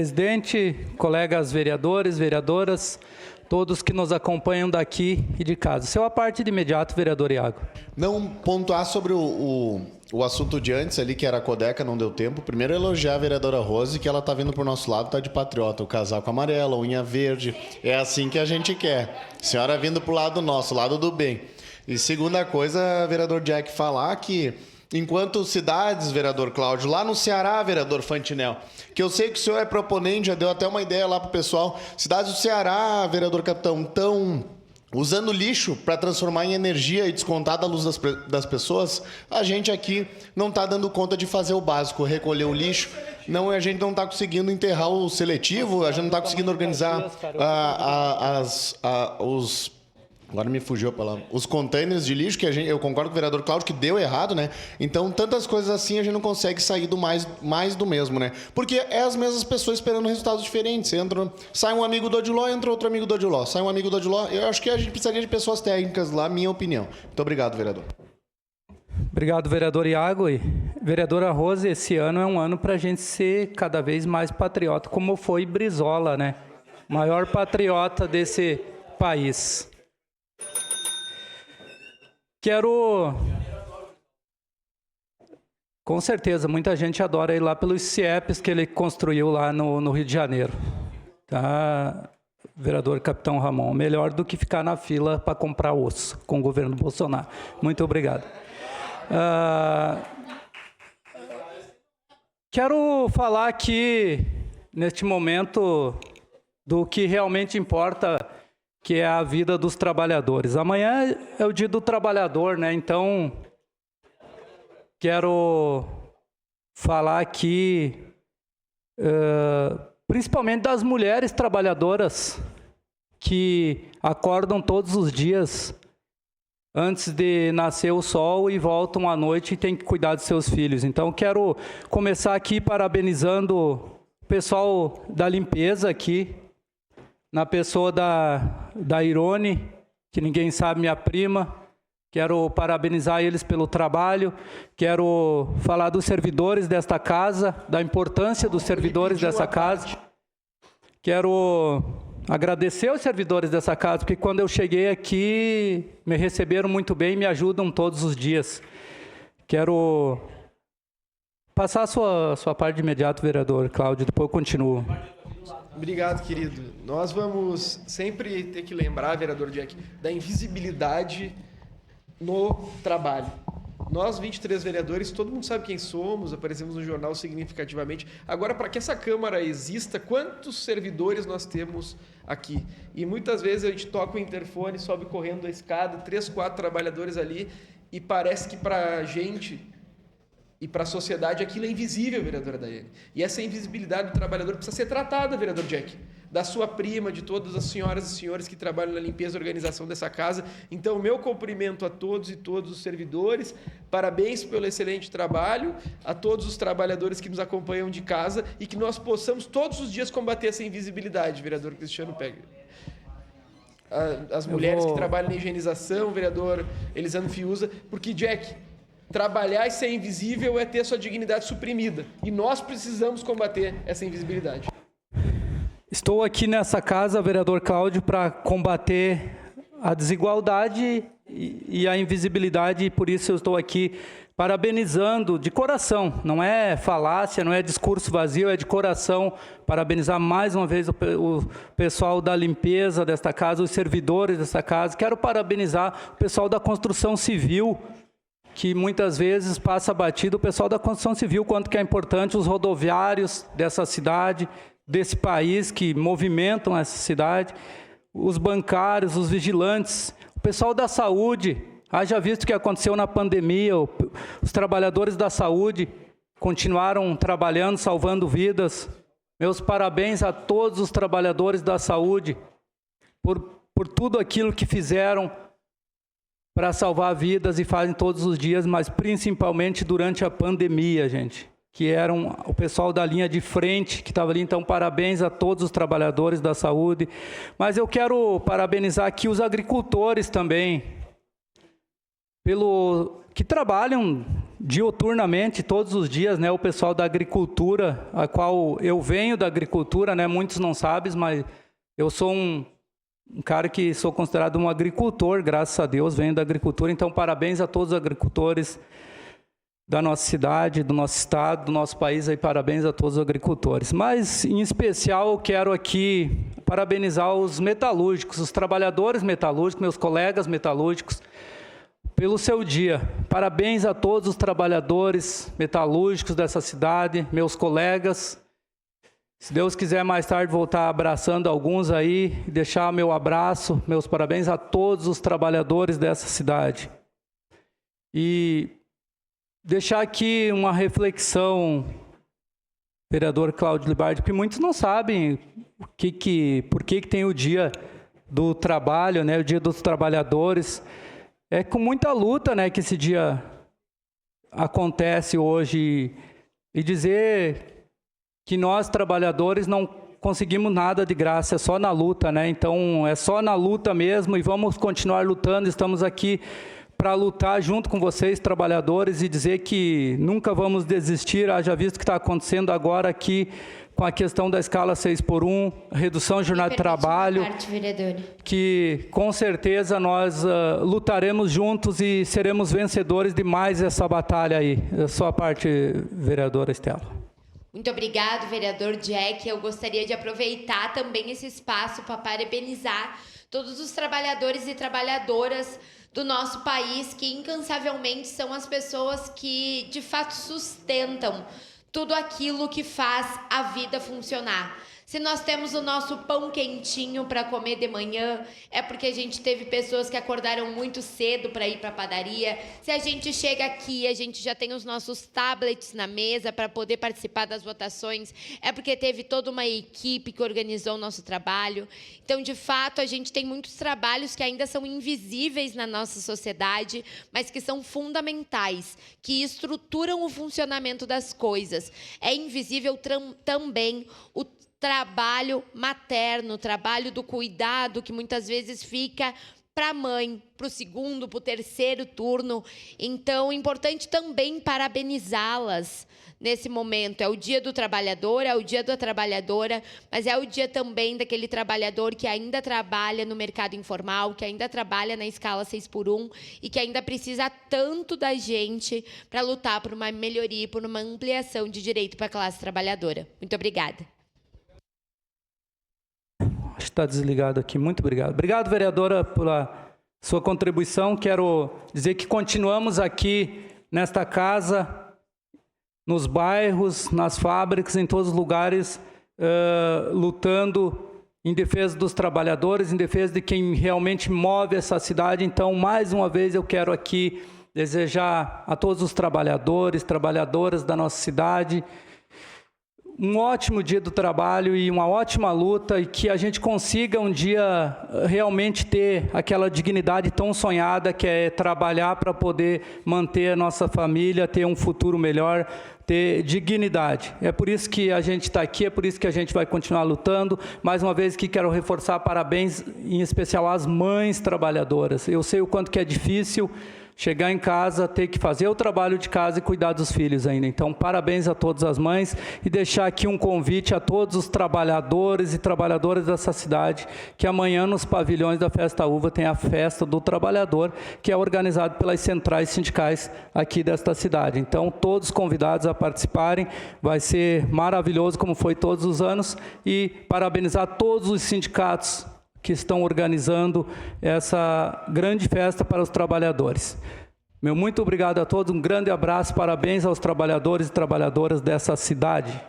Presidente, colegas vereadores, vereadoras, todos que nos acompanham daqui e de casa. Seu a parte de imediato, vereador Iago. Não pontuar sobre o assunto de antes ali, que era a Codeca, não deu tempo. Primeiro, elogiar a vereadora Rose, que ela tá vindo pro nosso lado, tá de patriota. O casaco amarelo, a unha verde. É assim que a gente quer. Senhora vindo pro lado nosso, lado do bem. E segunda coisa, vereador Jack, falar que enquanto cidades, vereador Cláudio, lá no Ceará, vereador Fantinel, que eu sei que o senhor é proponente, já deu até uma ideia lá pro pessoal, cidades do Ceará, vereador Capitão, estão usando lixo para transformar em energia e descontar da luz das pessoas. A gente aqui não está dando conta de fazer o básico, recolher o lixo. Não, a gente não está conseguindo enterrar o seletivo, a gente não está conseguindo organizar os... Agora me fugiu a palavra. Os containers de lixo, que eu concordo com o vereador Cláudio, que deu errado, né? Então, tantas coisas assim, a gente não consegue sair do mais do mesmo, né? Porque é as mesmas pessoas esperando resultados diferentes. Sai um amigo do Odiló, entra outro amigo do Odiló. Sai um amigo do Odiló. Eu acho que a gente precisaria de pessoas técnicas lá, minha opinião. Muito obrigado, vereador. Obrigado, vereador Iago. E vereadora Rose, esse ano é um ano para a gente ser cada vez mais patriota, como foi Brizola, né? Maior patriota desse país. Quero... Com certeza, muita gente adora ir lá pelos CIEPs que ele construiu lá no Rio de Janeiro. Tá, vereador Capitão Ramon? Melhor do que ficar na fila para comprar osso com o governo Bolsonaro. Muito obrigado. Quero falar aqui, neste momento, do que realmente importa, que é a vida dos trabalhadores. Amanhã é o dia do trabalhador, né? Então, quero falar aqui, principalmente das mulheres trabalhadoras que acordam todos os dias antes de nascer o sol e voltam à noite e têm que cuidar dos seus filhos. Então, quero começar aqui parabenizando o pessoal da limpeza aqui, na pessoa da Irone, que ninguém sabe, minha prima. Quero parabenizar eles pelo trabalho. Quero falar dos servidores desta casa, da importância dos servidores dessa casa. Quero agradecer aos servidores dessa casa, porque quando eu cheguei aqui, me receberam muito bem e me ajudam todos os dias. Quero passar a sua parte de imediato, vereador Cláudio, depois eu continuo. Obrigado, querido. Nós vamos sempre ter que lembrar, vereador Jack, da invisibilidade no trabalho. Nós, 23 vereadores, todo mundo sabe quem somos, aparecemos no jornal significativamente. Agora, para que essa Câmara exista, quantos servidores nós temos aqui? E muitas vezes a gente toca o interfone, sobe correndo a escada, 3, 4 trabalhadores ali, e parece que para a gente e para a sociedade aquilo é invisível, vereadora Daiane. E essa invisibilidade do trabalhador precisa ser tratada, vereador Jack. Da sua prima, de todas as senhoras e senhores que trabalham na limpeza e organização dessa casa. Então, meu cumprimento a todos e todos os servidores. Parabéns pelo excelente trabalho. A todos os trabalhadores que nos acompanham de casa e que nós possamos todos os dias combater essa invisibilidade, vereador Cristiano Pega. As mulheres que trabalham na higienização, vereador Elisandro Fiuza, porque, Jack, trabalhar e ser invisível é ter sua dignidade suprimida. E nós precisamos combater essa invisibilidade. Estou aqui nessa casa, vereador Cláudio, para combater a desigualdade e a invisibilidade, e por isso eu estou aqui parabenizando de coração. Não é falácia, não é discurso vazio, é de coração. Parabenizar mais uma vez o pessoal da limpeza desta casa, os servidores desta casa. Quero parabenizar o pessoal da construção civil, que muitas vezes passa batido, o pessoal da construção civil, quanto que é importante, os rodoviários dessa cidade, desse país, que movimentam essa cidade, os bancários, os vigilantes, o pessoal da saúde. Haja visto o que aconteceu na pandemia, os trabalhadores da saúde continuaram trabalhando, salvando vidas. Meus parabéns a todos os trabalhadores da saúde por tudo aquilo que fizeram para salvar vidas e fazem todos os dias, mas principalmente durante a pandemia, gente, que eram o pessoal da linha de frente, que estava ali. Então, parabéns a todos os trabalhadores da saúde. Mas eu quero parabenizar aqui os agricultores também, que trabalham diuturnamente, todos os dias, né, o pessoal da agricultura, a qual eu venho da agricultura, né, muitos não sabem, mas eu sou um cara que sou considerado um agricultor, graças a Deus, venho da agricultura. Então, parabéns a todos os agricultores da nossa cidade, do nosso estado, do nosso país, aí, parabéns a todos os agricultores. Mas, em especial, eu quero aqui parabenizar os metalúrgicos, os trabalhadores metalúrgicos, meus colegas metalúrgicos, pelo seu dia. Parabéns a todos os trabalhadores metalúrgicos dessa cidade, meus colegas. Se Deus quiser, mais tarde voltar abraçando alguns aí, deixar meu abraço, meus parabéns a todos os trabalhadores dessa cidade. E deixar aqui uma reflexão, vereador Cláudio Libardi, que muitos não sabem por que tem o dia do trabalho, né, o dia dos trabalhadores. É com muita luta, né, que esse dia acontece hoje, e dizer que nós, trabalhadores, não conseguimos nada de graça, é só na luta, né? Então, é só na luta mesmo, e vamos continuar lutando. Estamos aqui para lutar junto com vocês, trabalhadores, e dizer que nunca vamos desistir, haja visto o que está acontecendo agora aqui com a questão da escala 6x1, redução de jornada de trabalho, que com certeza nós lutaremos juntos e seremos vencedores de mais essa batalha aí. A sua parte, vereadora Estela. Muito obrigado, vereador Jack. Eu gostaria de aproveitar também esse espaço para parabenizar todos os trabalhadores e trabalhadoras do nosso país, que incansavelmente são as pessoas que, de fato, sustentam tudo aquilo que faz a vida funcionar. Se nós temos o nosso pão quentinho para comer de manhã, é porque a gente teve pessoas que acordaram muito cedo para ir para a padaria. Se a gente chega aqui, a gente já tem os nossos tablets na mesa para poder participar das votações, é porque teve toda uma equipe que organizou o nosso trabalho. Então, de fato, a gente tem muitos trabalhos que ainda são invisíveis na nossa sociedade, mas que são fundamentais, que estruturam o funcionamento das coisas. É invisível também o trabalho materno, trabalho do cuidado, que muitas vezes fica para a mãe, para o segundo, para o terceiro turno. Então, é importante também parabenizá-las nesse momento. É o dia do trabalhador, é o dia da trabalhadora, mas é o dia também daquele trabalhador que ainda trabalha no mercado informal, que ainda trabalha na escala 6x1 e que ainda precisa tanto da gente para lutar por uma melhoria, por uma ampliação de direito para a classe trabalhadora. Muito obrigada. Acho que está desligado aqui. Muito obrigado. Obrigado, vereadora, pela sua contribuição. Quero dizer que continuamos aqui nesta casa, nos bairros, nas fábricas, em todos os lugares, lutando em defesa dos trabalhadores, em defesa de quem realmente move essa cidade. Então, mais uma vez, eu quero aqui desejar a todos os trabalhadores, trabalhadoras da nossa cidade um ótimo dia do trabalho e uma ótima luta, e que a gente consiga um dia realmente ter aquela dignidade tão sonhada, que é trabalhar para poder manter a nossa família, ter um futuro melhor, ter dignidade. É por isso que a gente está aqui, é por isso que a gente vai continuar lutando. Mais uma vez que quero reforçar parabéns, em especial às mães trabalhadoras. Eu sei o quanto que é difícil chegar em casa, ter que fazer o trabalho de casa e cuidar dos filhos ainda. Então, parabéns a todas as mães, e deixar aqui um convite a todos os trabalhadores e trabalhadoras dessa cidade, que amanhã nos pavilhões da Festa Uva tem a Festa do Trabalhador, que é organizado pelas centrais sindicais aqui desta cidade. Então, todos convidados a participarem, vai ser maravilhoso, como foi todos os anos, e parabenizar todos os sindicatos que estão organizando essa grande festa para os trabalhadores. Meu muito obrigado a todos, um grande abraço, parabéns aos trabalhadores e trabalhadoras dessa cidade.